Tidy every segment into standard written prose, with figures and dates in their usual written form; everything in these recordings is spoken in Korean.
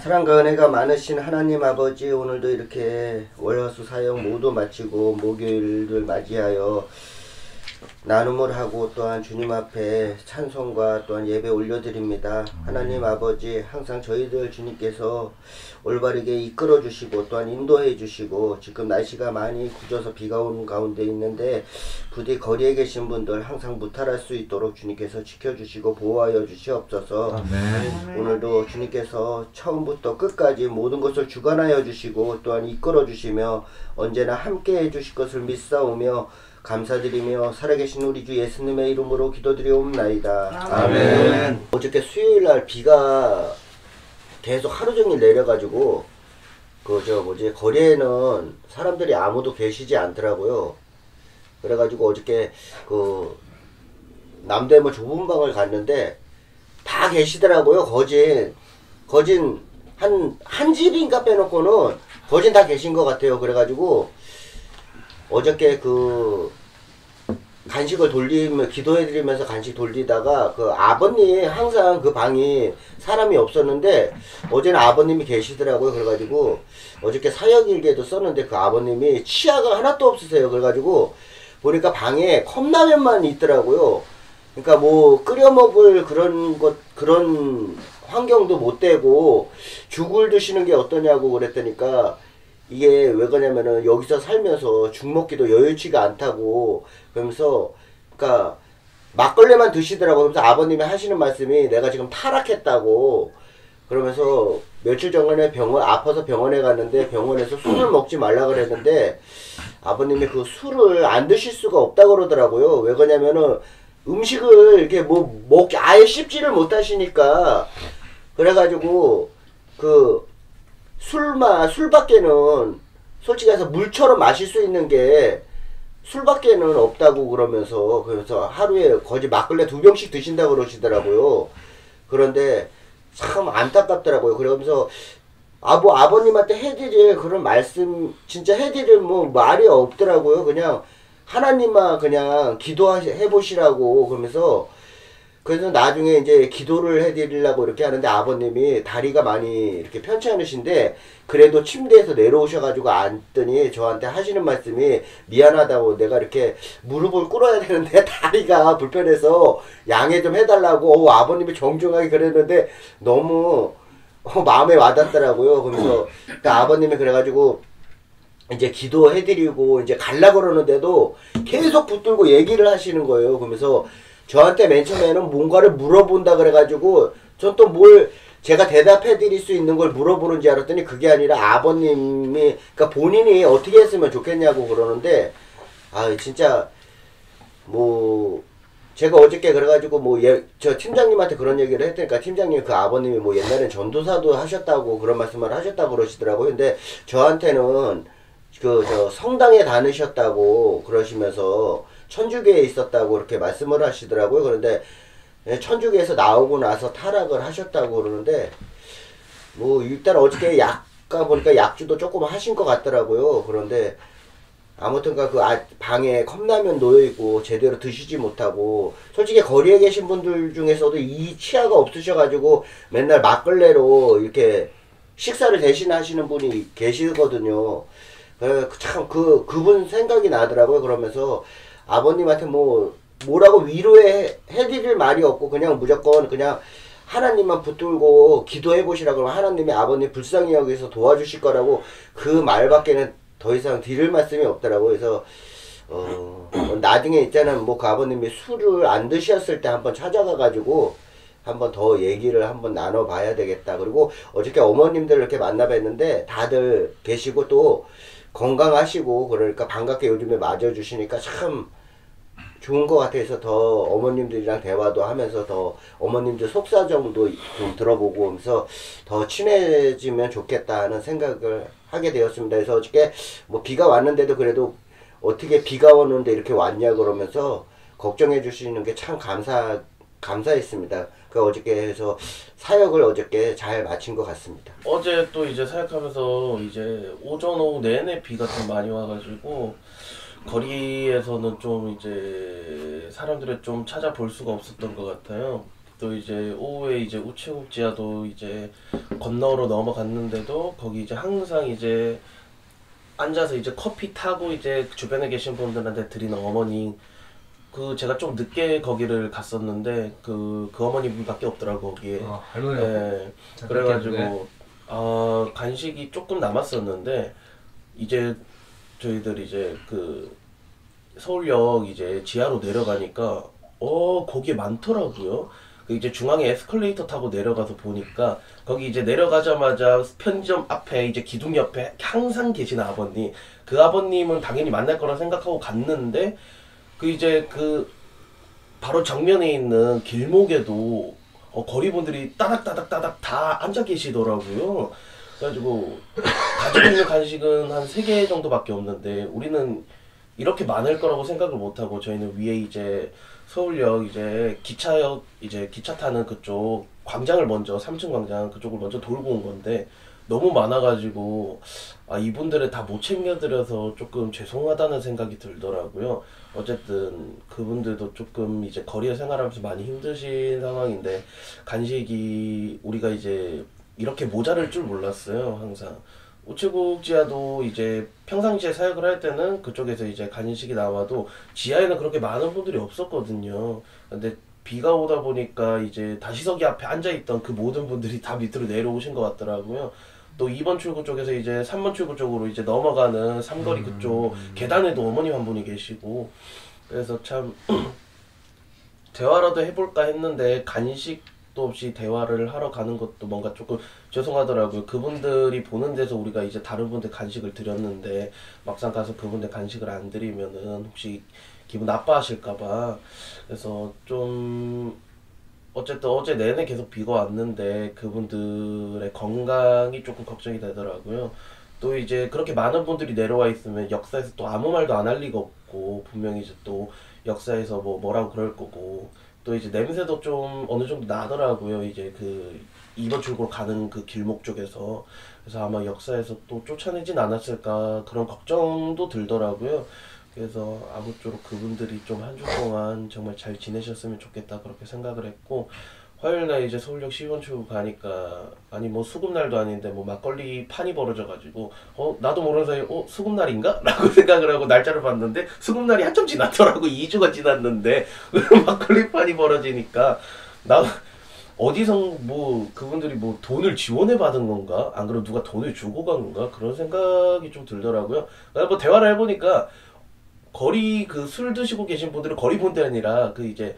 사랑과 은혜가 많으신 하나님 아버지, 오늘도 이렇게 월화수 사역 모두 마치고 목요일을 맞이하여 나눔을 하고 또한 주님 앞에 찬송과 또한 예배 올려드립니다. 하나님 아버지, 항상 저희들 주님께서 올바르게 이끌어 주시고 또한 인도해 주시고, 지금 날씨가 많이 굳어서 비가 오는 가운데 있는데 부디 거리에 계신 분들 항상 무탈할 수 있도록 주님께서 지켜주시고 보호하여 주시옵소서. 아멘. 오늘도 주님께서 처음부터 끝까지 모든 것을 주관하여 주시고 또한 이끌어 주시며 언제나 함께 해 주실 것을 믿사오며 감사드리며 살아계신 우리 주 예수님의 이름으로 기도드리옵나이다. 아멘. 어저께 수요일날 비가 계속 하루 종일 내려가지고 거리에는 사람들이 아무도 계시지 않더라고요. 그래가지고 어저께 남대문 좁은 방을 갔는데 다 계시더라고요. 거진 한 집인가 빼놓고는 거진 다 계신 것 같아요. 그래가지고 어저께 간식을 기도해드리면서 간식 돌리다가 아버님 항상 그 방이 사람이 없었는데 어제는 아버님이 계시더라고요. 그래가지고 어저께 사역일기에도 썼는데 그 아버님이 치아가 하나도 없으세요. 그래가지고 보니까 방에 컵라면만 있더라고요. 그러니까 뭐 끓여 먹을 그런 환경도 못 되고 죽을 드시는 게 어떠냐고 그랬더니까 이게 왜 그러냐면은 여기서 살면서 죽 먹기도 여유치가 않다고 그러면서, 그러니까 막걸리만 드시더라고. 그러면서 아버님이 하시는 말씀이 내가 지금 타락했다고 그러면서 며칠 전에 아파서 병원에 갔는데 병원에서 술을 먹지 말라 그랬는데 아버님이 그 술을 안 드실 수가 없다 그러더라고요. 왜 그러냐면은 음식을 이렇게 아예 씹지를 못하시니까. 그래가지고 술밖에는 솔직히 해서 물처럼 마실 수 있는 게 술밖에는 없다고 그러면서 하루에 거의 막걸리 2병씩 드신다고 그러시더라고요. 그런데 참 안타깝더라고요. 그러면서 아버님한테 해드릴 그런 말씀 진짜 해드릴 말이 없더라고요. 그냥 하나님만 그냥 기도해 보시라고 그러면서. 그래서 나중에 이제 기도를 해드리려고 이렇게 하는데 아버님이 다리가 많이 이렇게 편치 않으신데 그래도 침대에서 내려오셔가지고 앉더니 저한테 하시는 말씀이 미안하다고, 내가 이렇게 무릎을 꿇어야 되는데 다리가 불편해서 양해 좀 해달라고 아버님이 정중하게 그랬는데 너무 마음에 와닿더라고요. 그러면서 아버님이 그래가지고 이제 기도해드리고 이제 갈라 그러는데도 계속 붙들고 얘기를 하시는 거예요. 그러면서 저한테 맨 처음에는 뭔가를 물어본다 그래가지고 전 또 제가 대답해 드릴 수 있는 걸 물어보는지 알았더니 그게 아니라 아버님이, 그러니까 본인이 어떻게 했으면 좋겠냐고 그러는데, 진짜 제가 어저께 그래가지고 저 팀장님한테 그런 얘기를 했으니까 팀장님이 그 아버님이 옛날엔 전도사도 하셨다고 그런 말씀을 하셨다고 그러시더라고요. 근데 저한테는 저 성당에 다니셨다고 그러시면서 천주교에 있었다고 그렇게 말씀을 하시더라고요. 그런데 천주교에서 나오고 나서 타락을 하셨다고 그러는데 일단 어저께 보니까 약주도 조금 하신 것 같더라고요. 그런데 아무튼가 방에 컵라면 놓여있고 제대로 드시지 못하고, 솔직히 거리에 계신 분들 중에서도 이 치아가 없으셔가지고 맨날 막걸리로 이렇게 식사를 대신하시는 분이 계시거든요. 참 그분 생각이 나더라고요. 그러면서 아버님한테 뭐라고 해드릴 말이 없고 그냥 무조건 그냥 하나님만 붙들고 기도해 보시라 그러면 하나님이 아버님 불쌍히 여기서 도와주실 거라고 그 말밖에는 더 이상 드릴 말씀이 없더라고요. 그래서 나중에 있잖아요. 그 아버님이 술을 안 드셨을 때 한번 찾아가가지고 한번 더 얘기를 한번 나눠봐야 되겠다. 그리고 어저께 어머님들 이렇게 만나뵀는데 다들 계시고 또 건강하시고 그러니까 반갑게 요즘에 맞아주시니까 참 좋은 것 같아서 더 어머님들이랑 대화도 하면서 더 어머님들 속사정도 좀 들어보고 하면서 더 친해지면 좋겠다 하는 생각을 하게 되었습니다. 그래서 어저께 비가 왔는데도 그래도 어떻게 비가 오는데 이렇게 왔냐 그러면서 걱정해 주시는 게 참 감사했습니다. 어저께 해서 사역을 어저께 잘 마친 것 같습니다. 어제 또 이제 사역하면서 이제 오전 오후 내내 비가 좀 많이 와가지고 거리에서는 좀 이제 사람들을 좀 찾아볼 수가 없었던 것 같아요. 또 이제 오후에 이제 우체국지하도 이제 건너로 넘어갔는데도 거기 이제 항상 이제 앉아서 이제 커피 타고 이제 주변에 계신 분들한테 드리는 어머니, 그 제가 좀 늦게 거기를 갔었는데 그 어머니밖에 없더라고 거기에. 할머니. 예. 그래가지고 간식이 조금 남았었는데 이제 저희들 이제 그 서울역 이제 지하로 내려가니까 거기에 많더라고요. 그 이제 중앙에 에스컬레이터 타고 내려가서 보니까 거기 이제 내려가자마자 편의점 앞에 이제 기둥 옆에 항상 계시는 아버님, 그 아버님은 당연히 만날 거라 생각하고 갔는데 그 이제 그 바로 정면에 있는 길목에도 거리분들이 따닥따닥따닥 다 앉아 계시더라고요. 그래가지고 가지고 있는 간식은 한 3개 정도밖에 없는데 우리는 이렇게 많을 거라고 생각을 못하고 저희는 위에 이제 서울역 이제 기차역 이제 기차 타는 그쪽 광장을 먼저 3층 광장 그쪽을 먼저 돌고 온 건데 너무 많아가지고 이분들을 다 못 챙겨드려서 조금 죄송하다는 생각이 들더라고요. 어쨌든 그분들도 조금 이제 거리에 생활하면서 많이 힘드신 상황인데 간식이 우리가 이제 이렇게 모자랄 줄 몰랐어요. 항상 우체국 지하도 이제 평상시에 사역을 할 때는 그쪽에서 이제 간식이 나와도 지하에는 그렇게 많은 분들이 없었거든요. 근데 비가 오다 보니까 이제 다시서기 앞에 앉아있던 그 모든 분들이 다 밑으로 내려오신 것 같더라고요. 또 2번 출구 쪽에서 이제 3번 출구 쪽으로 이제 넘어가는 삼거리 그쪽 계단에도 어머님 한 분이 계시고 그래서 참 대화라도 해볼까 했는데 간식도 없이 대화를 하러 가는 것도 뭔가 조금 죄송하더라고요. 그분들이 보는 데서 우리가 이제 다른 분들 간식을 드렸는데 막상 가서 그분들 간식을 안 드리면은 혹시 기분 나빠하실까봐. 그래서 좀 어쨌든 어제 내내 계속 비가 왔는데 그분들의 건강이 조금 걱정이 되더라고요. 또 이제 그렇게 많은 분들이 내려와 있으면 역사에서 또 아무 말도 안 할 리가 없고 분명히 이제 또 역사에서 뭐라고 그럴 거고 또 이제 냄새도 좀 어느 정도 나더라고요. 이제 그 2번 출구로 가는 그 길목 쪽에서. 그래서 아마 역사에서 또 쫓아내진 않았을까 그런 걱정도 들더라고요. 그래서 아무쪼록 그분들이 좀 한 주 동안 정말 잘 지내셨으면 좋겠다 그렇게 생각을 했고 화요일날 이제 서울역 12번 출구 가니까 아니 뭐 수금날도 아닌데 뭐 막걸리 판이 벌어져가지고 나도 모르는 사이에 수금날인가? 라고 생각을 하고 날짜를 봤는데 수금날이 한참 지났더라고. 2주가 지났는데 막걸리 판이 벌어지니까 나 어디서 뭐 그분들이 뭐 돈을 지원해 받은 건가? 안 그러면 누가 돈을 주고 간 건가? 그런 생각이 좀 들더라고요. 뭐 대화를 해보니까 거리 그 술 드시고 계신 분들은 거리 분들이 아니라 그 이제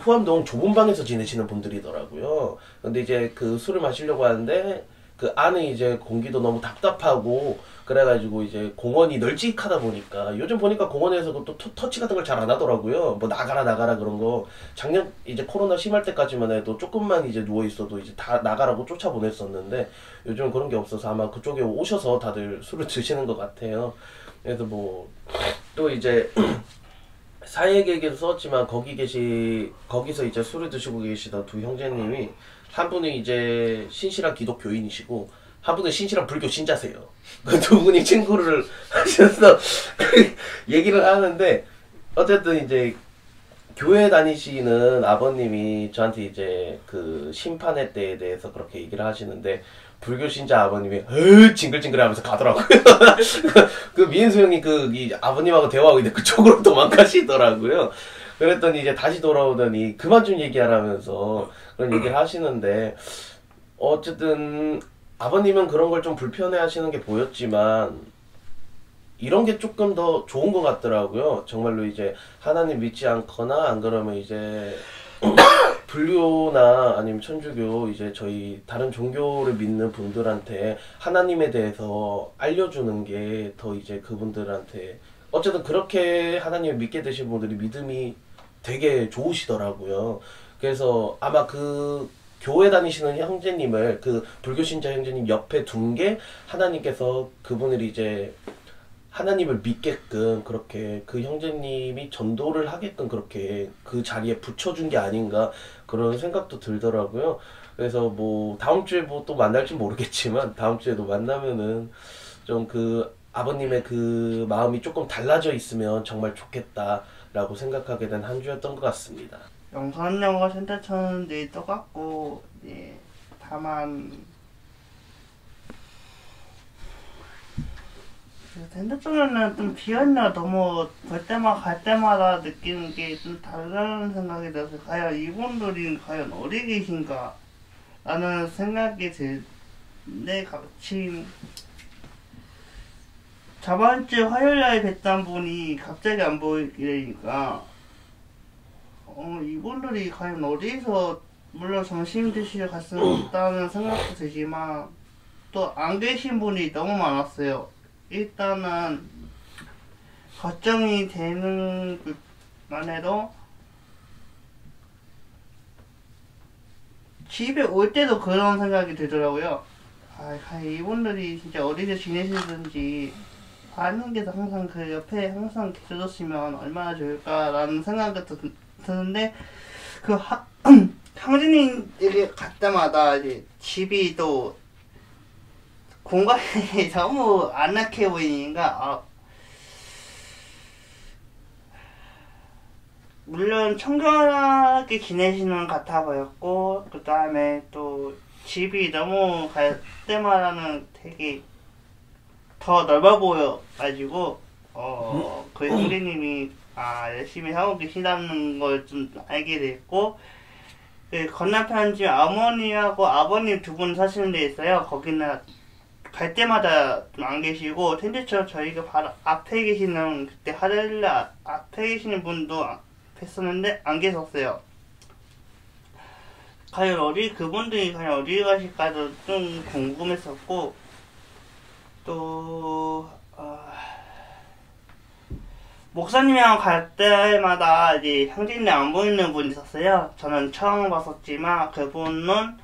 후암동 좁은 방에서 지내시는 분들이더라고요. 근데 이제 그 술을 마시려고 하는데 그 안에 이제 공기도 너무 답답하고 그래가지고 이제 공원이 널찍하다 보니까 요즘 보니까 공원에서 또 터치 같은 걸 잘 안 하더라고요. 뭐 나가라 그런 거. 작년 이제 코로나 심할 때까지만 해도 조금만 이제 누워 있어도 이제 다 나가라고 쫓아보냈었는데 요즘 그런 게 없어서 아마 그쪽에 오셔서 다들 술을 드시는 것 같아요. 그래서 뭐 또 이제 사회계획에도 썼지만 거기서 이제 술을 드시고 계시던 두 형제님이 한 분은 이제 신실한 기독교인이시고 한 분은 신실한 불교 신자세요. 그 두 분이 친구를 하셔서 얘기를 하는데 어쨌든 이제 교회 다니시는 아버님이 저한테 이제 그 심판의 때에 대해서 그렇게 얘기를 하시는데 불교 신자 아버님이 징글징글하면서 가더라고요. 그 미인수 형이 이 아버님하고 대화하고 있는데 그쪽으로 도망가시더라고요. 그랬더니 이제 다시 돌아오더니 그만 좀 얘기하라면서 그런 얘기를 하시는데 어쨌든 아버님은 그런 걸 좀 불편해 하시는 게 보였지만 이런 게 조금 더 좋은 것 같더라고요. 정말로 이제 하나님 믿지 않거나 안 그러면 이제 불교나 아니면 천주교 이제 저희 다른 종교를 믿는 분들한테 하나님에 대해서 알려주는 게 더 이제 그분들한테 어쨌든 그렇게 하나님을 믿게 되신 분들이 믿음이 되게 좋으시더라고요. 그래서 아마 그 교회 다니시는 형제님을 그 불교 신자 형제님 옆에 둔 게 하나님께서 그분을 이제 하나님을 믿게끔 그렇게 그 형제님이 전도를 하게끔 그렇게 그 자리에 붙여준 게 아닌가 그런 생각도 들더라고요. 그래서 뭐 다음 주에 뭐 또 만날지 모르겠지만 다음 주에도 만나면은 좀 그 아버님의 그 마음이 조금 달라져 있으면 정말 좋겠다라고 생각하게 된 한 주였던 것 같습니다. 영상영어 센터처럼 똑같고 다만 센터 쪽에는 좀 비었나 너무 볼 때마다 갈 때마다 느끼는 게 좀 다르다는 생각이 들어서 과연 이분들이 과연 어디 계신가 라는 생각이 드는데 같이 저번주 화요일날 뵀던 분이 갑자기 안 보이니까 이분들이 과연 어디서 물론 점심 드시러 갔다는 생각도 들지만 또 안 계신 분이 너무 많았어요. 일단은 걱정이 되는 것만 해도 집에 올 때도 그런 생각이 들더라고요. 이분들이 진짜 어디서 지내시는지 아는 게도 항상 그 옆에 항상 계셔줬으면 얼마나 좋을까라는 생각도 드는데 형제님들이 갈 때마다 이제 집이 또 공간이 너무 안락해 보이니까 물론 청결하게 지내시는 것 같아 보였고 그 다음에 또 집이 너무 갈 때마다는 되게 더 넓어 보여가지고 그 형제님이 열심히 하고 계시다는 걸 좀 알게 됐고 그 건너편 집 어머니하고 아버님 두 분 사시는 데 있어요. 거기는 갈 때마다 좀 안 계시고 텐트처럼 저희가 바로 앞에 계시는 그때 하늘날 앞에 계시는 분도 뵀었는데 안 계셨어요. 과연 그분들이 과연 어디 가실까도 좀 궁금했었고 또 목사님이랑 갈 때마다 이제 형제님 안 보이는 분이 있었어요. 저는 처음 봤었지만 그분은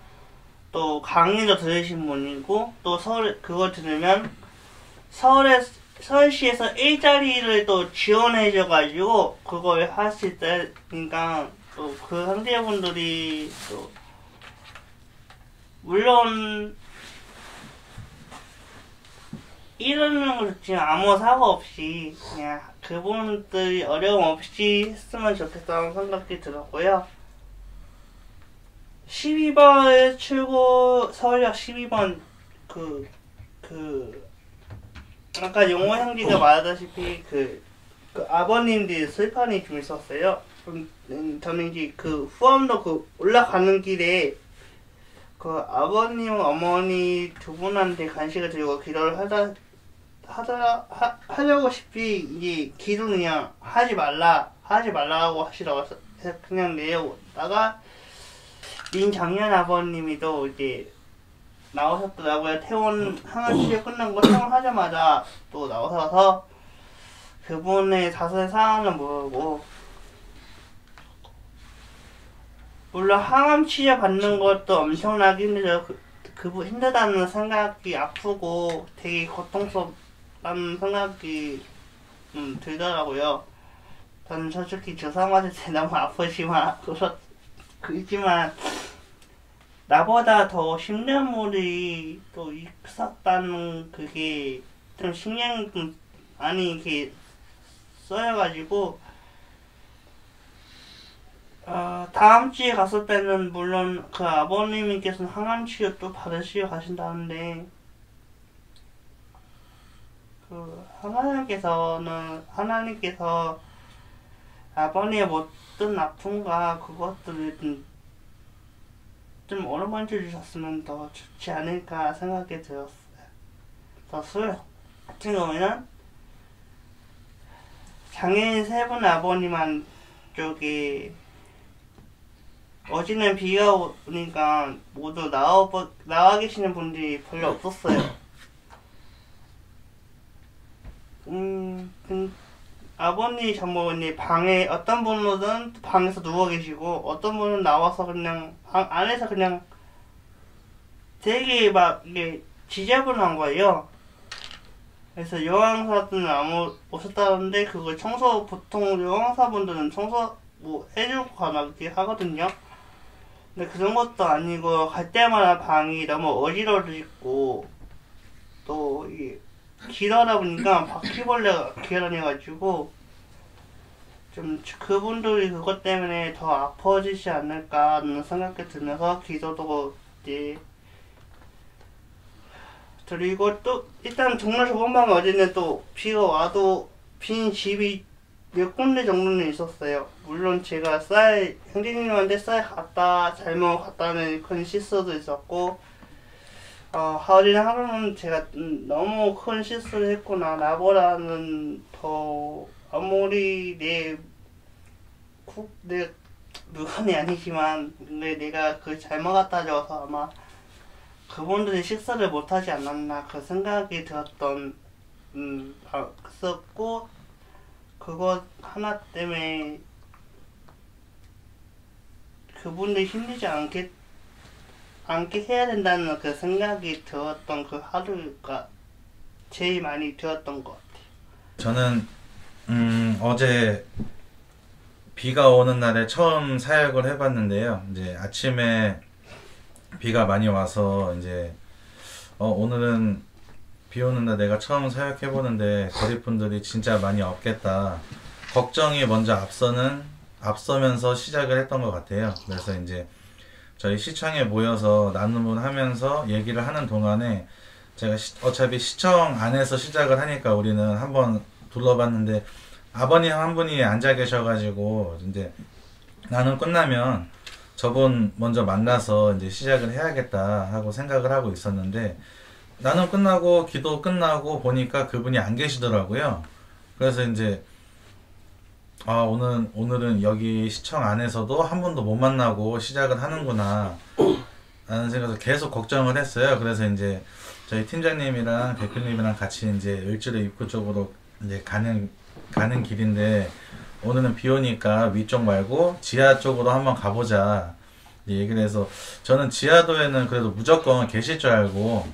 또 강의도 들으신 분이고 또 그거 들으면 서울시에서 일자리를 또 지원해줘가지고 그걸 하실 때니까 또 그 형제분들이 또 물론 이러는 거 좋지만 아무 사고 없이 그냥 그분들이 어려움 없이 했으면 좋겠다는 생각이 들었고요. 12번 출구 서울역 12번 아까 용호 형제가 말하다시피 그 아버님들이 술판이 좀 있었어요. 저는 이제 그 후암로 올라가는 길에 그 아버님 어머니 두 분한테 간식을 들고 기도를 하려고 싶이 이제 기도 그냥 하지 말라고 하시라고 해서 그냥 내려오다가 민정연 아버님이 또 이제 나오셨더라고요. 항암치료 끝난 거 퇴원하자마자 또 나오셔서 그분의 자세 상황을 모르고 물론 항암치료 받는 것도 엄청나게 힘들죠. 그분 힘들다는 생각이 아프고 되게 고통스럽다는 생각이 들더라고요. 저는 솔직히 주사 맞을 때 너무 아프지만 그렇지만 나보다 더 힘든 분이 또 있었다는 그게 좀 신경 좀 많이 이렇게 써여가지고 다음 주에 갔을 때는 물론 그 아버님께서는 항암치료 또 받으시러 가신다는데 그 하나님께서 아버님의 어떤 아픔과 그것들을 좀 어루만져 주셨으면 더 좋지 않을까 생각이 들었어요. 술 같은 경우에는 장애인 세 분 아버님 쪽에 어제는 비가 오니까 모두 나와 계시는 분들이 별로 없었어요. 아버님 장모님 방에 어떤 분은 방에서 누워 계시고 어떤 분은 나와서 그냥 방 안에서 그냥 되게 막 이게 지저분한 거예요. 그래서 여왕사들은 아무 오셨다는데 그걸 보통 여왕사분들은 청소 뭐 해주고 가게 하거든요. 근데 그런 것도 아니고 갈 때마다 방이 너무 어지러지고 또 이게 길어다 보니까 바퀴벌레가 기어다녀가지고 좀 그분들이 그것 때문에 더 아파지지 않을까라는 생각이 들면서 기도도 이제 그리고 또 일단 정말 저번방에 어제는 또 비가 와도 빈 집이 몇 군데 정도는 있었어요. 물론 제가 형제님한테 쌀 잘못 갖다는 큰 실수도 있었고 하루는 하루는 제가 너무 큰 실수를 했구나. 나보다는 더 아무리 내 물건이 아니지만 근데 내가 그 잘못 갖다 줘서 아마 그분들이 식사를 못하지 않았나 그 생각이 들었던 했었고 그거 하나 때문에 그분들이 힘들지 않게 해야 된다는 그 생각이 들었던 그 하루가 제일 많이 들었던 것 같아요. 저는 어제 비가 오는 날에 처음 사역을 해봤는데요. 이제 아침에 비가 많이 와서 이제 오늘은 비 오는 날 내가 처음 사역해보는데 거리분들이 진짜 많이 없겠다. 걱정이 먼저 앞서면서 시작을 했던 것 같아요. 그래서 이제 저희 시청에 모여서 나눔을 하면서 얘기를 하는 동안에 제가 어차피 시청 안에서 시작을 하니까 우리는 한번 둘러봤는데 아버님 한 분이 앉아 계셔가지고 이제 나눔 끝나면 저분 먼저 만나서 이제 시작을 해야겠다 하고 생각을 하고 있었는데 나눔 끝나고 기도 끝나고 보니까 그분이 안 계시더라고요. 그래서 이제 오늘은 여기 시청 안에서도 한 번도 못 만나고 시작을 하는구나 라는 생각에서 계속 걱정을 했어요. 그래서 이제 저희 팀장님이랑 대표님이랑 같이 이제 을지로 입구 쪽으로 이제 가는 길인데 오늘은 비 오니까 위쪽 말고 지하 쪽으로 한번 가보자 얘기를 해서 저는 지하도에는 그래도 무조건 계실 줄 알고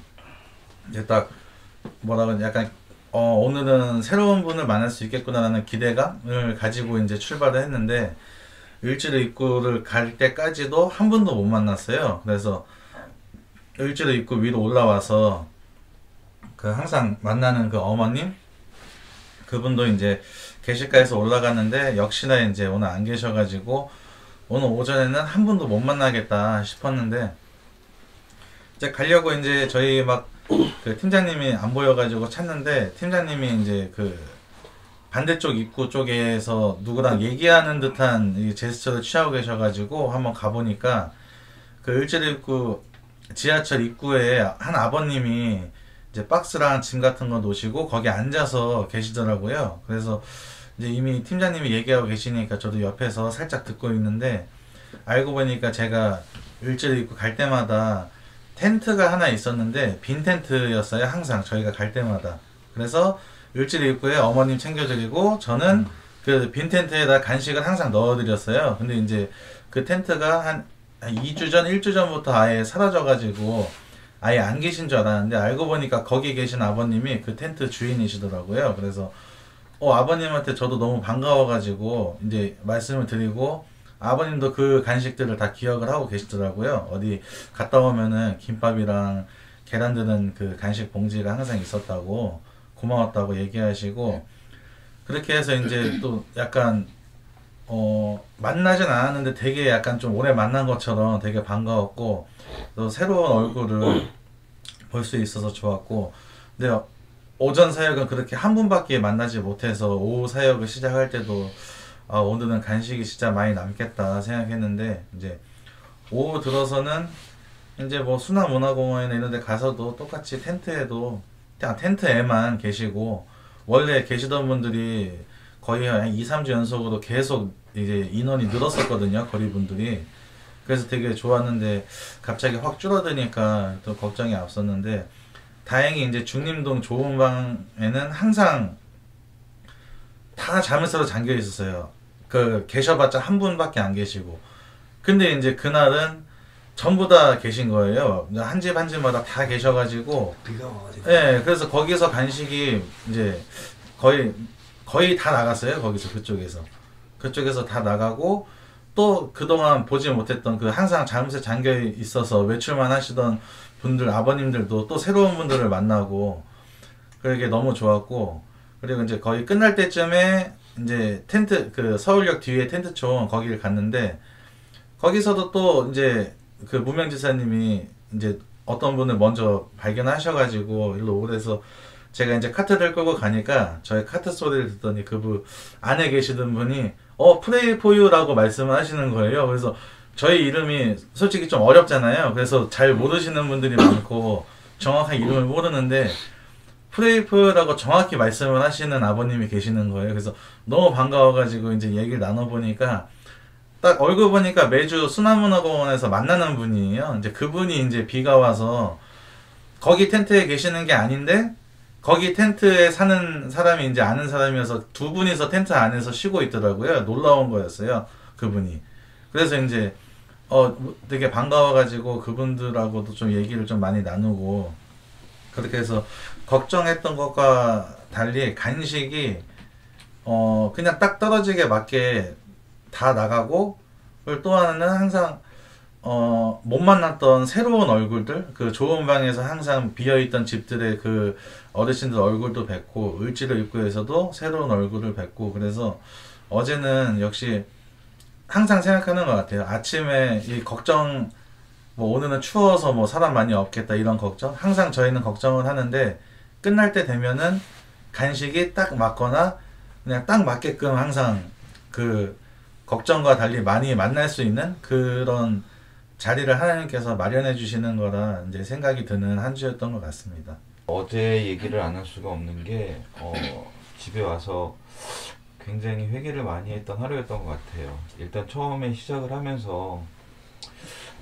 이제 딱 뭐라고 약간 오늘은 새로운 분을 만날 수 있겠구나라는 기대감을 가지고 이제 출발을 했는데 을지로 입구를 갈 때까지도 한 번도 못 만났어요. 그래서 을지로 입구 위로 올라와서 그 항상 만나는 그 어머님 그분도 이제 계실까해서 올라갔는데 역시나 이제 오늘 안 계셔가지고 오늘 오전에는 한 번도 못 만나겠다 싶었는데 이제 가려고 이제 저희 막 그 팀장님이 안 보여가지고 찾는데 팀장님이 이제 그 반대쪽 입구 쪽에서 누구랑 얘기하는 듯한 제스처를 취하고 계셔가지고 한번 가보니까 그 을지로 입구 지하철 입구에 한 아버님이 이제 박스랑 짐 같은 거 놓으시고 거기 앉아서 계시더라고요. 그래서 이제 이미 팀장님이 얘기하고 계시니까 저도 옆에서 살짝 듣고 있는데 알고 보니까 제가 을지로 입구 갈 때마다 텐트가 하나 있었는데 빈 텐트였어요. 항상 저희가 갈 때마다. 그래서 을지로 입구에 어머님 챙겨드리고 저는 그 빈 텐트에다 간식을 항상 넣어드렸어요. 근데 이제 그 텐트가 한 2주 전, 1주 전부터 아예 사라져가지고 아예 안 계신 줄 알았는데 알고 보니까 거기 계신 아버님이 그 텐트 주인이시더라고요. 그래서 아버님한테 저도 너무 반가워가지고 이제 말씀을 드리고 아버님도 그 간식들을 다 기억을 하고 계시더라고요. 어디 갔다 오면은 김밥이랑 계란 드는 그 간식 봉지가 항상 있었다고 고마웠다고 얘기하시고 그렇게 해서 이제 또 약간 만나진 않았는데 되게 약간 좀 오래 만난 것처럼 되게 반가웠고 또 새로운 얼굴을 볼 수 있어서 좋았고 근데 오전 사역은 그렇게 한 분밖에 만나지 못해서 오후 사역을 시작할 때도 오늘은 간식이 진짜 많이 남겠다 생각했는데 이제 오후 들어서는 이제 뭐 수나문화공원이나 이런 데 가서도 똑같이 텐트에만 계시고 원래 계시던 분들이 거의 한 2-3주 연속으로 계속 이제 인원이 늘었었거든요. 거리분들이. 그래서 되게 좋았는데 갑자기 확 줄어드니까 또 걱정이 앞섰는데 다행히 이제 중림동 좋은 방에는 항상 다 자물쇠로 잠겨 있었어요. 계셔봤자 한 분밖에 안 계시고. 근데 이제 그날은 전부 다 계신 거예요. 한 집 한 집마다 다 계셔가지고. 비가 와가지고. 네, 그래서 거기서 간식이 이제 거의 다 나갔어요. 거기서 그쪽에서 다 나가고 또 그동안 보지 못했던 그 항상 자물쇠 잠겨 있어서 외출만 하시던 분들 아버님들도 또 새로운 분들을 만나고 그게 너무 좋았고 그리고 이제 거의 끝날 때쯤에 이제 텐트 그 서울역 뒤에 텐트촌 거기를 갔는데 거기서도 또 이제 그 무명지사님이 이제 어떤 분을 먼저 발견하셔가지고 일로 오래서 제가 이제 카트를 끌고 가니까 저의 카트 소리를 듣더니 그분 안에 계시던 분이 프레이 포유라고 말씀을 하시는 거예요. 그래서 저희 이름이 솔직히 좀 어렵잖아요. 그래서 잘 모르시는 분들이 많고 정확한 이름을 모르는데 프레이 포유라고 정확히 말씀을 하시는 아버님이 계시는 거예요. 그래서 너무 반가워가지고 이제 얘기를 나눠보니까 딱 얼굴 보니까 매주 수나문화공원에서 만나는 분이에요. 이제 그분이 이제 비가 와서 거기 텐트에 계시는 게 아닌데 거기 텐트에 사는 사람이 이제 아는 사람이어서 두 분이서 텐트 안에서 쉬고 있더라고요. 놀라운 거였어요. 그분이. 그래서 이제 되게 반가워가지고 그분들하고도 좀 얘기를 좀 많이 나누고 그렇게 해서 걱정했던 것과 달리 간식이 그냥 딱 떨어지게 맞게 다 나가고 그리고 또 하나는 항상 못 만났던 새로운 얼굴들 그 좋은 방에서 항상 비어있던 집들의 그 어르신들 얼굴도 뵙고 을지로 입구에서도 새로운 얼굴을 뵙고 그래서 어제는 역시 항상 생각하는 것 같아요. 아침에 이 걱정 뭐 오늘은 추워서 뭐 사람 많이 없겠다 이런 걱정 항상 저희는 걱정을 하는데 끝날 때 되면은 간식이 딱 맞거나 그냥 딱 맞게끔 항상 그 걱정과 달리 많이 만날 수 있는 그런 자리를 하나님께서 마련해 주시는 거라 이제 생각이 드는 한 주였던 것 같습니다. 어제 얘기를 안 할 수가 없는 게 집에 와서 굉장히 회개를 많이 했던 하루였던 것 같아요. 일단 처음에 시작을 하면서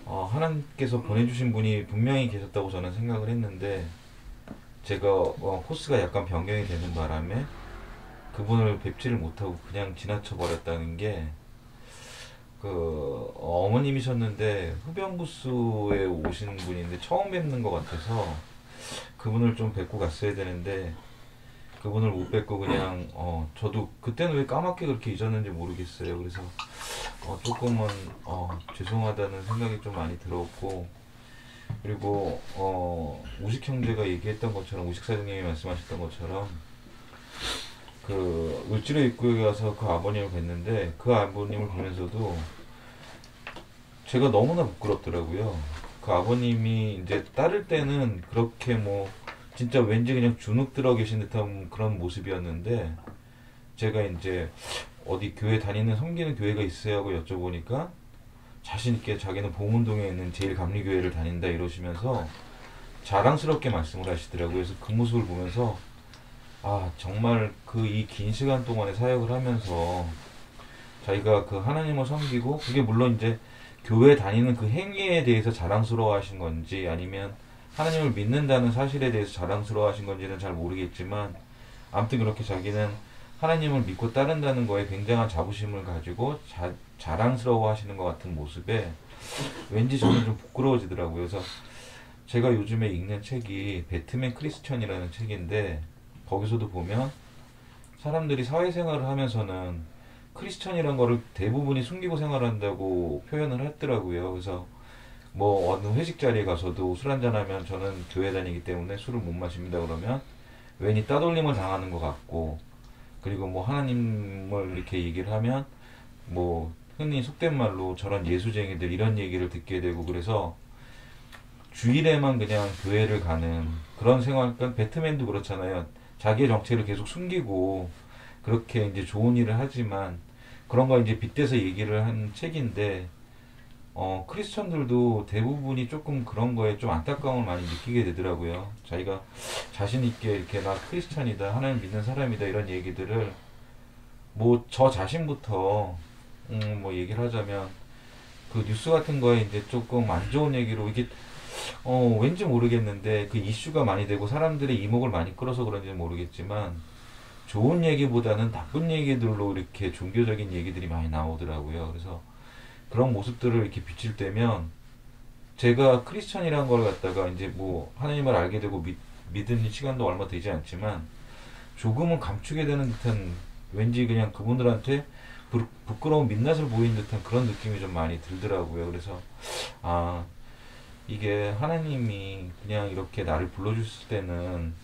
하나님께서 보내주신 분이 분명히 계셨다고 저는 생각을 했는데 제가 코스가 약간 변경이 되는 바람에 그분을 뵙지를 못하고 그냥 지나쳐 버렸다는 게 어머님이셨는데 흡연부스에 오신 분인데 처음 뵙는 것 같아서 그분을 좀 뵙고 갔어야 되는데 그분을 못 뵙고 그냥 저도 그때는 왜 까맣게 그렇게 잊었는지 모르겠어요. 그래서 조금은 죄송하다는 생각이 좀 많이 들었고 그리고 우식 형제가 얘기했던 것처럼 우식 사장님이 말씀하셨던 것처럼 그 을지로 입구에 가서 그 아버님을 뵀는데 그 아버님을 보면서도 제가 너무나 부끄럽더라고요. 그 아버님이 이제 따를 때는 그렇게 뭐 진짜 왠지 그냥 주눅 들어 계신 듯한 그런 모습이었는데 제가 이제 어디 교회 다니는 섬기는 교회가 있어요 하고 여쭤보니까 자신있게 자기는 봉은동에 있는 제일감리교회를 다닌다 이러시면서 자랑스럽게 말씀을 하시더라고요. 그래서 그 모습을 보면서 정말 그 이 긴 시간 동안에 사역을 하면서 자기가 그 하나님을 섬기고 그게 물론 이제 교회 다니는 그 행위에 대해서 자랑스러워 하신 건지 아니면 하나님을 믿는다는 사실에 대해서 자랑스러워 하신 건지는 잘 모르겠지만 아무튼 그렇게 자기는 하나님을 믿고 따른다는 거에 굉장한 자부심을 가지고 자랑스러워 하시는 것 같은 모습에 왠지 저는 좀 부끄러워지더라고요. 그래서 제가 요즘에 읽는 책이 배트맨 크리스천이라는 책인데 거기서도 보면 사람들이 사회생활을 하면서는 크리스천이란 거를 대부분이 숨기고 생활한다고 표현을 했더라고요. 그래서 뭐 어느 회식 자리에 가서도 술 한잔하면 저는 교회 다니기 때문에 술을 못 마십니다 그러면 괜히 따돌림을 당하는 것 같고 그리고 뭐 하나님을 이렇게 얘기를 하면 뭐 흔히 속된 말로 저런 예수쟁이들 이런 얘기를 듣게 되고 그래서 주일에만 그냥 교회를 가는 그런 생활. 그러니까 배트맨도 그렇잖아요. 자기의 정체를 계속 숨기고 그렇게 이제 좋은 일을 하지만 그런 거 이제 빗대서 얘기를 한 책인데 크리스천들도 대부분이 조금 그런 거에 좀 안타까움을 많이 느끼게 되더라고요. 자기가 자신 있게 이렇게 나 크리스천이다, 하나님 믿는 사람이다 이런 얘기들을 뭐 저 자신부터 뭐 얘기를 하자면 그 뉴스 같은 거에 이제 조금 안 좋은 얘기로 이게 왠지 모르겠는데 그 이슈가 많이 되고 사람들의 이목을 많이 끌어서 그런지는 모르겠지만 좋은 얘기보다는 나쁜 얘기들로 이렇게 종교적인 얘기들이 많이 나오더라고요. 그래서 그런 모습들을 이렇게 비칠 때면 제가 크리스천이라는 걸 갖다가 이제 뭐 하나님을 알게 되고 믿은 시간도 얼마 되지 않지만 조금은 감추게 되는 듯한 왠지 그냥 그분들한테 부끄러운 민낯을 보이는 듯한 그런 느낌이 좀 많이 들더라고요. 그래서 이게 하나님이 그냥 이렇게 나를 불러주실 때는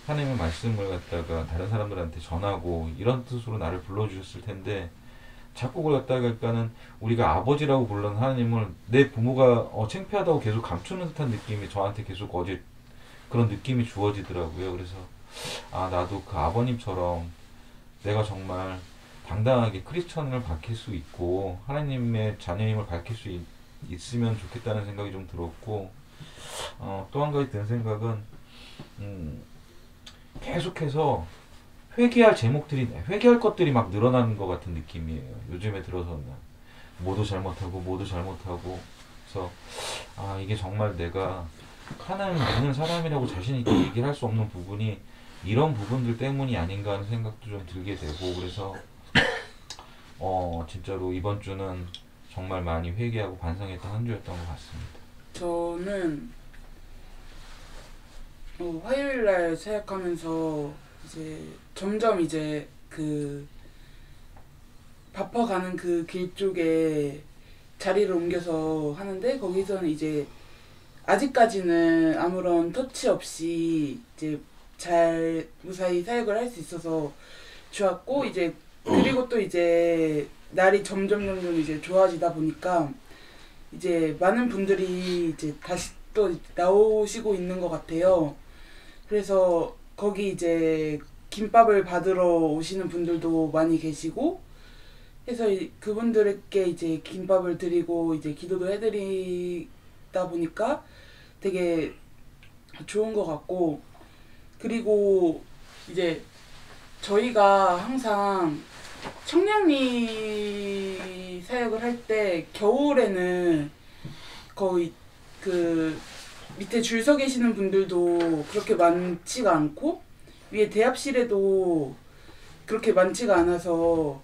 하나님의 말씀을 갖다가 다른 사람들한테 전하고 이런 뜻으로 나를 불러주셨을 텐데 자꾸 그걸 갖다가 그러니까는 우리가 아버지라고 부르는 하나님을 내 부모가 창피하다고 계속 감추는 듯한 느낌이 저한테 계속 어제 그런 느낌이 주어지더라고요. 그래서 아 나도 그 아버님처럼 내가 정말 당당하게 크리스천을 밝힐 수 있고 하나님의 자녀임을 밝힐 수 있으면 좋겠다는 생각이 좀 들었고 또 한 가지 든 생각은 계속해서 회개할 것들이 막 늘어나는 것 같은 느낌이에요. 요즘에 들어서는 모두 잘못하고 그래서 아 이게 정말 내가 하나님 믿는 사람이라고 자신 있게 얘기를 할 수 없는 부분이 이런 부분들 때문이 아닌가 하는 생각도 좀 들게 되고 그래서 진짜로 이번 주는 정말 많이 회개하고 반성했던 한 주였던 것 같습니다. 저는 화요일날 사역하면서 이제 점점 이제 그 바빠가는 그 길 쪽에 자리를 옮겨서 하는데 거기서는 이제 아직까지는 아무런 터치 없이 이제 잘 무사히 사역을 할 수 있어서 좋았고 이제 그리고 또 이제 날이 점점 이제 좋아지다 보니까 이제 많은 분들이 이제 다시 또 나오시고 있는 것 같아요. 그래서 거기 이제 김밥을 받으러 오시는 분들도 많이 계시고 해서 그분들께 이제 김밥을 드리고 이제 기도도 해드리다 보니까 되게 좋은 것 같고 그리고 이제 저희가 항상 청량리 사역을 할 때 겨울에는 거의 그 밑에 줄 서 계시는 분들도 그렇게 많지가 않고 위에 대합실에도 그렇게 많지가 않아서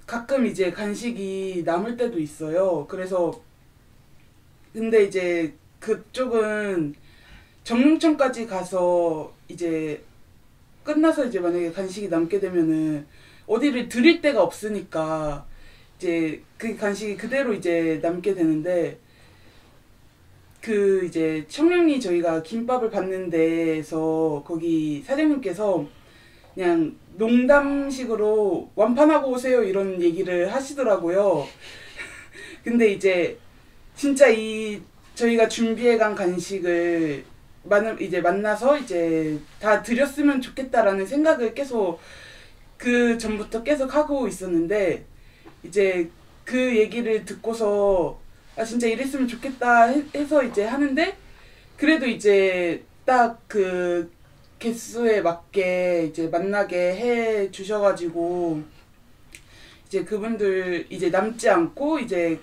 가끔 이제 간식이 남을 때도 있어요. 그래서 근데 이제 그쪽은 정릉천까지 가서 이제 끝나서 이제 만약에 간식이 남게 되면은 어디를 드릴 데가 없으니까 이제 그 간식이 그대로 이제 남게 되는데 그 이제 청량리 저희가 김밥을 받는 데에서 거기 사장님께서 그냥 농담식으로 완판하고 오세요 이런 얘기를 하시더라고요. 근데 이제 진짜 이 저희가 준비해간 간식을 이제 만나서 이제 다 드렸으면 좋겠다라는 생각을 계속 그 전부터 계속 하고 있었는데 이제 그 얘기를 듣고서 아 진짜 이랬으면 좋겠다 해서 이제 하는데 그래도 이제 딱 그 개수에 맞게 이제 만나게 해 주셔가지고 이제 그분들 이제 남지 않고 이제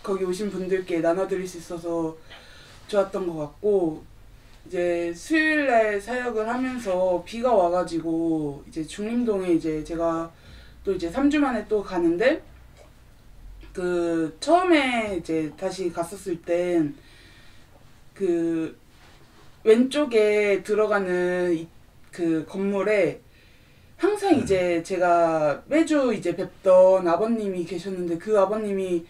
거기 오신 분들께 나눠드릴 수 있어서 좋았던 것 같고 이제 수요일날 사역을 하면서 비가 와가지고 이제 중림동에 이제 제가 또 이제 3주 만에 또 가는데 그 처음에 이제 다시 갔었을 땐 그 왼쪽에 들어가는 그 건물에 항상 이제 제가 매주 이제 뵙던 아버님이 계셨는데 그 아버님이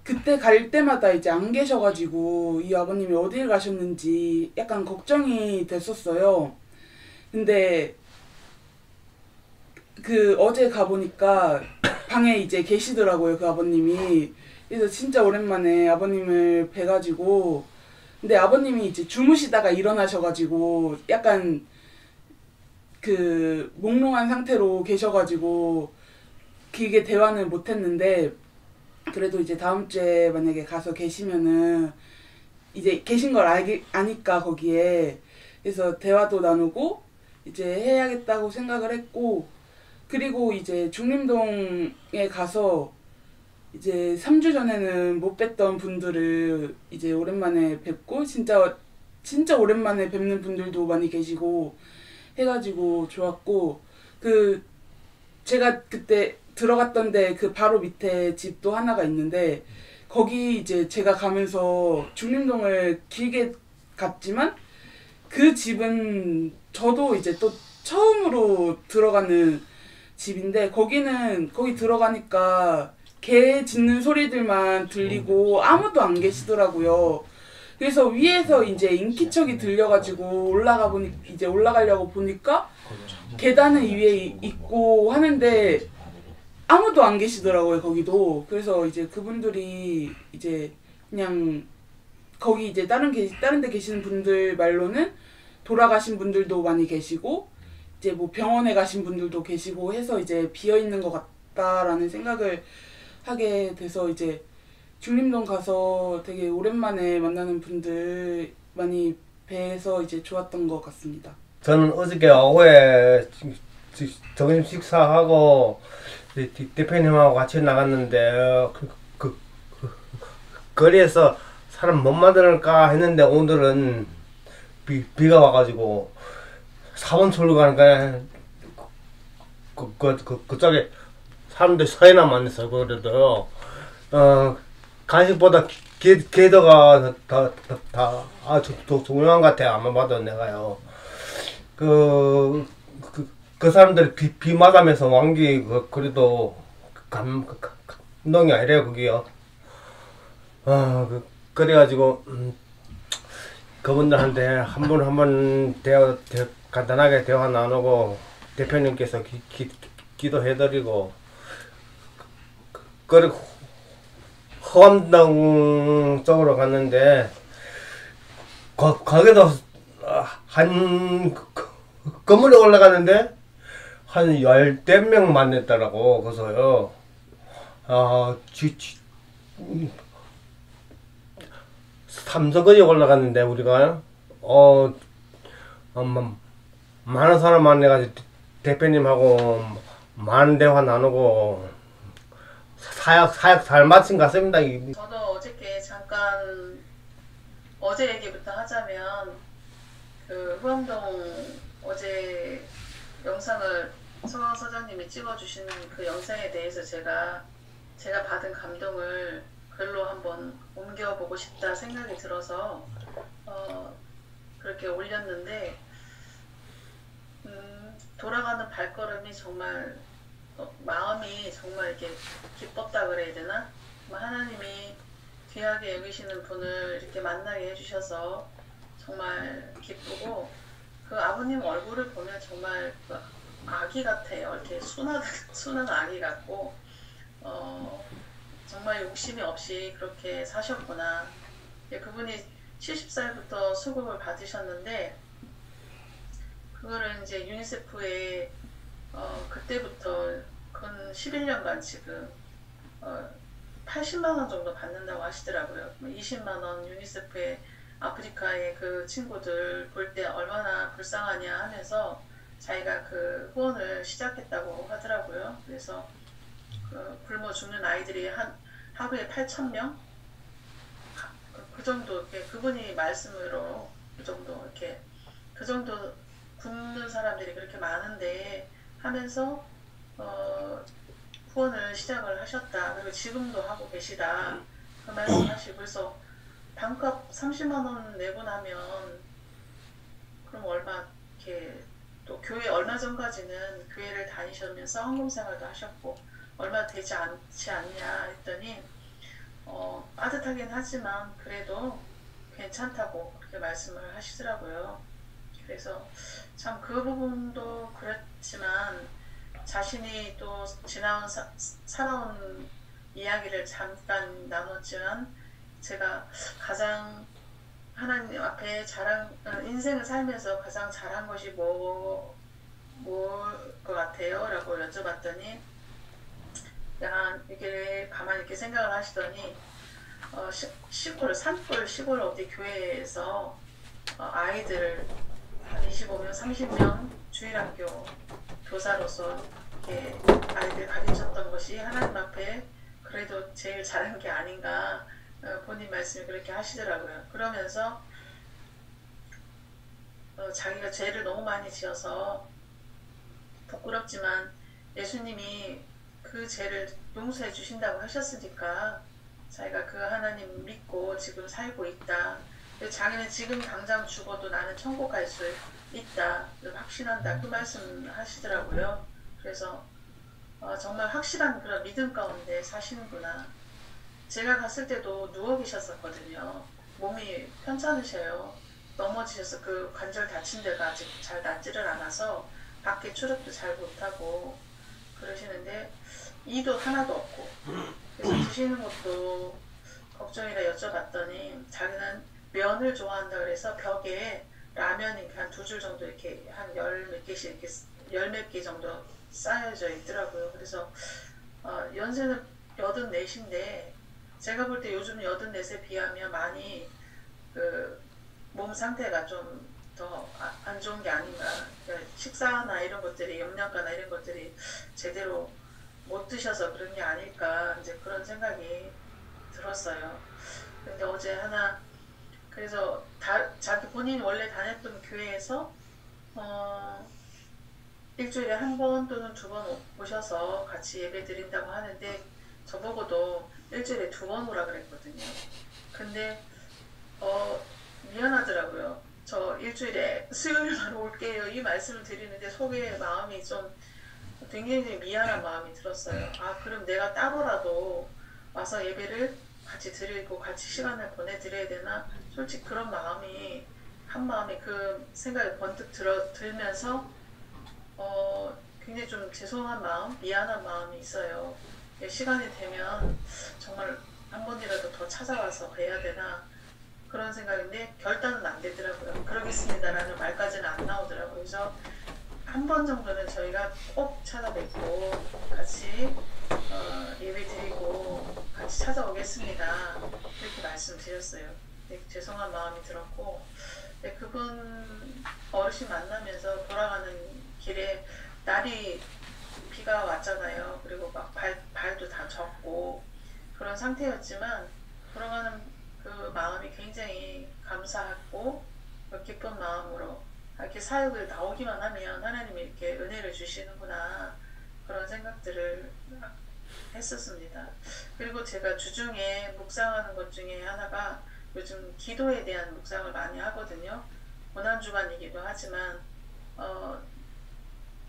그때 갈 때마다 이제 안 계셔가지고 이 아버님이 어딜 가셨는지 약간 걱정이 됐었어요. 근데 그 어제 가보니까 방에 이제 계시더라고요, 그 아버님이. 그래서 진짜 오랜만에 아버님을 뵈가지고 근데 아버님이 이제 주무시다가 일어나셔가지고 약간 그 몽롱한 상태로 계셔가지고 길게 대화는 못했는데 그래도 이제 다음 주에 만약에 가서 계시면은 이제 계신 걸 아니까 거기에 그래서 대화도 나누고 이제 해야겠다고 생각을 했고 그리고 이제 중림동에 가서 이제 3주 전에는 못 뵀던 분들을 이제 오랜만에 뵙고 진짜 오랜만에 뵙는 분들도 많이 계시고 해가지고 좋았고 그 제가 그때 들어갔던 데 그 바로 밑에 집도 하나가 있는데 거기 이제 제가 가면서 중림동을 길게 갔지만 그 집은 저도 이제 또 처음으로 들어가는 집인데 거기 들어가니까 개 짖는 소리들만 들리고 아무도 안 계시더라고요. 그래서 위에서 이제 인기척이 들려가지고 올라가려고 보니까 계단은 위에 있고 하는데 아무도 안 계시더라고요, 거기도. 그래서 이제 그분들이 이제 그냥 거기 이제 다른 데 계시는 분들 말로는 돌아가신 분들도 많이 계시고 이제 뭐 병원에 가신 분들도 계시고 해서 이제 비어 있는 것 같다라는 생각을 하게 돼서 이제 중림동 가서 되게 오랜만에 만나는 분들 많이 뵈서 이제 좋았던 것 같습니다. 저는 어저께 오후에 점심 식사하고 대표님하고 같이 나갔는데 거리에서 사람 못 만들까 했는데 오늘은 비가 와가지고 4번 출구 가니까 그쪽에 사람들이 서해나 만났어요. 그래도 간식보다 게더가 아주 중요한 것 같아요. 아마 봐도 내가요. 그 사람들이 비 맞으면서 왕기 그래도 감동이 아니래요, 그게요. 그래가지고 그분들한테 한 분 한 분 간단하게 대화 나누고 대표님께서 기도해드리고 그리고 허암동 쪽으로 갔는데 거기도 한 건물에 올라가는데 한 10명 만났더라고. 그래서요 삼성까지 올라갔는데 우리가 많은 사람 만나가지고 대표님하고 많은 대화 나누고 사역 잘 마친 것 같습니다. 저도 어저께 잠깐 어제 얘기부터 하자면 그 후암동 어제 영상을 서강 서장님이 찍어주신 그 영상에 대해서 제가 받은 감동을 글로 한번 옮겨보고 싶다 생각이 들어서 그렇게 올렸는데 돌아가는 발걸음이 정말 마음이 정말 이렇게 기뻤다 그래야 되나? 하나님이 귀하게 여기시는 분을 이렇게 만나게 해주셔서 정말 기쁘고 그 아버님 얼굴을 보면 정말 그 아기 같아요. 이렇게 순한 아기 같고 정말 욕심이 없이 그렇게 사셨구나. 그분이 70살부터 수급을 받으셨는데 그거를 이제 유니세프에 그때부터 근 11년간 지금 80만 원 정도 받는다고 하시더라고요. 20만 원 유니세프에 아프리카의 그 친구들 볼 때 얼마나 불쌍하냐 하면서 자기가 그 후원을 시작했다고 하더라고요. 그래서 그 굶어 죽는 아이들이 하루에 8,000명? 그 정도, 이렇게 그분이 말씀으로 그 정도 굶는 사람들이 그렇게 많은데 하면서 후원을 시작을 하셨다. 그리고 지금도 하고 계시다. 그 말씀하시고 그래서 반값 30만 원 내고 나면 그럼 얼마 이렇게 또 교회 얼마 전까지는 교회를 다니시면서 헌금 생활도 하셨고 얼마 되지 않지 않냐 했더니 빠듯하긴 하지만 그래도 괜찮다고 그렇게 말씀을 하시더라고요. 그래서 참 그 부분도 그렇지만 자신이 또 지나온 살아온 이야기를 잠깐 나눴지만 제가 가장 하나님 앞에 인생을 살면서 가장 잘한 것이 뭘 것 같아요? 라고 여쭤봤더니 약간 이렇게 가만히 이렇게 생각을 하시더니 산골 시골 어디 교회에서 아이들 한 25명 30명 주일학교 교사로서 이렇게 아이들 가르쳤던 것이 하나님 앞에 그래도 제일 잘한 게 아닌가 본인 말씀이 그렇게 하시더라고요. 그러면서 자기가 죄를 너무 많이 지어서 부끄럽지만 예수님이 그 죄를 용서해 주신다고 하셨으니까 자기가 그 하나님 믿고 지금 살고 있다. 자기는 지금 당장 죽어도 나는 천국 갈 수 있다. 확신한다. 그 말씀 하시더라고요. 그래서 정말 확실한 그런 믿음 가운데 사시는구나. 제가 갔을 때도 누워 계셨었거든요. 몸이 편찮으셔요. 넘어지셔서 그 관절 다친 데가 아직 잘 낫지를 않아서 밖에 출입도 잘 못하고 그러시는데 이도 하나도 없고 그래서 드시는 것도 걱정이라 여쭤봤더니 자기는 면을 좋아한다 그래서 벽에 라면이 한 2줄 정도 이렇게 한 10몇 개씩 이렇게 10몇 개 정도 쌓여져 있더라고요. 그래서 연세는 84인데 제가 볼 때 요즘 84세 비하면 많이 그 몸 상태가 좀 더 안 좋은 게 아닌가. 그러니까 식사나 이런 것들이 영양가나 이런 것들이 제대로 못 드셔서 그런 게 아닐까 이제 그런 생각이 들었어요. 근데 어제 하나 그래서 자기 본인이 원래 다녔던 교회에서 일주일에 한 번 또는 2번 오셔서 같이 예배 드린다고 하는데 저보고도 일주일에 2번 오라 그랬거든요. 근데 미안하더라고요. 저 일주일에 수요일만 올게요. 이 말씀을 드리는데 속에 마음이 좀 굉장히 미안한 마음이 들었어요. 아 그럼 내가 따로라도 와서 예배를 같이 드리고 같이 시간을 보내드려야 되나? 솔직히 그런 마음이 한 마음에 그 생각이 번뜩 들면서 굉장히 좀 죄송한 마음, 미안한 마음이 있어요. 시간이 되면 정말 한 번이라도 더 찾아와서 뵈야 되나 그런 생각인데 결단은 안 되더라고요. 그러겠습니다라는 말까지는 안 나오더라고요. 그래서 한 번 정도는 저희가 꼭 찾아뵙고 같이 예배 드리고 같이 찾아오겠습니다. 이렇게 말씀드렸어요. 네, 죄송한 마음이 들었고 네, 그분 어르신 만나면서 돌아가는 길에 날이 비가 왔잖아요. 그리고 막 발도 다 젖고 그런 상태였지만 돌아가는 그 마음이 굉장히 감사하고 기쁜 마음으로 이렇게 사역을 나오기만 하면 하나님이 이렇게 은혜를 주시는구나 그런 생각들을 했었습니다. 그리고 제가 주중에 묵상하는 것 중에 하나가 요즘 기도에 대한 묵상을 많이 하거든요. 고난주간이기도 하지만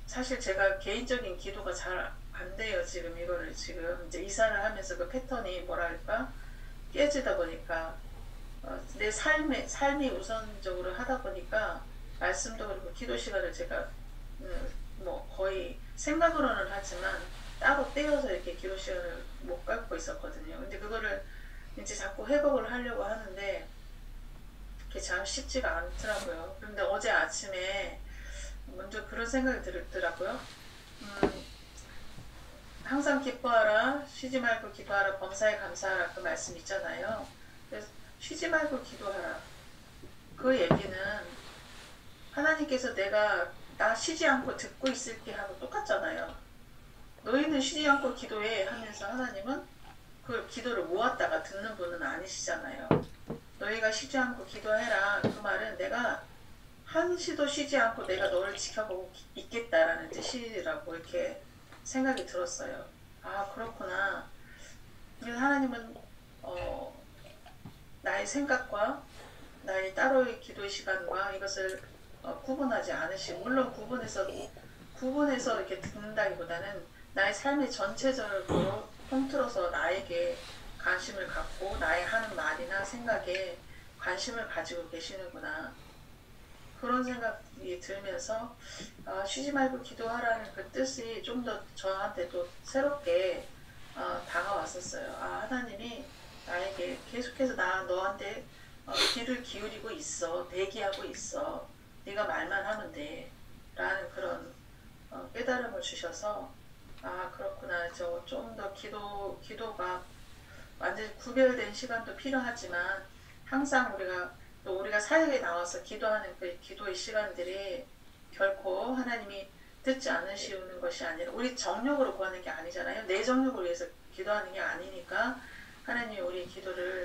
사실 제가 개인적인 기도가 잘 안 돼요. 지금 이거를 지금 이제 이사를 하면서 그 패턴이 뭐랄까 깨지다 보니까 내 삶이 우선적으로 하다 보니까 말씀도 그렇고 기도 시간을 제가 뭐 거의 생각으로는 하지만 따로 떼어서 이렇게 기도 시간을 못 갖고 있었거든요. 근데 그거를 이제 자꾸 회복을 하려고 하는데 그게 참 쉽지가 않더라고요. 그런데 어제 아침에 먼저 그런 생각이 들더라고요. 항상 기뻐하라, 쉬지 말고 기도하라, 범사에 감사하라 그 말씀 있잖아요. 그래서 쉬지 말고 기도하라. 그 얘기는 하나님께서 나 쉬지 않고 듣고 있을게 하고 똑같잖아요. 너희는 쉬지 않고 기도해 하면서 하나님은 그 기도를 모았다가 듣는 분은 아니시잖아요. 너희가 쉬지 않고 기도해라. 그 말은 내가 한시도 쉬지 않고 내가 너를 지켜보고 있겠다라는 뜻이라고 이렇게 생각이 들었어요. 아 그렇구나. 하나님은 나의 생각과 나의 따로의 기도의 시간과 이것을 구분하지 않으시고 물론 구분해서 이렇게 듣는다기보다는 나의 삶의 전체적으로 통틀어서 나에게 관심을 갖고 나의 하는 말이나 생각에 관심을 가지고 계시는구나. 그런 생각이 들면서 쉬지 말고 기도하라는 그 뜻이 좀 더 저한테도 새롭게 다가왔었어요. 하나님이 나에게 계속해서 너한테 귀를 기울이고 있어. 대기하고 있어. 네가 말만 하면 돼. 라는 그런 깨달음을 주셔서 그렇구나. 좀 더 기도가 완전히 구별된 시간도 필요하지만 항상 우리가 사역에 나와서 기도하는 그 기도의 시간들이 결코 하나님이 듣지 않으시는 것이 아니라 우리 정력으로 구하는 게 아니잖아요. 내 정력을 위해서 기도하는 게 아니니까 하나님이 우리 기도를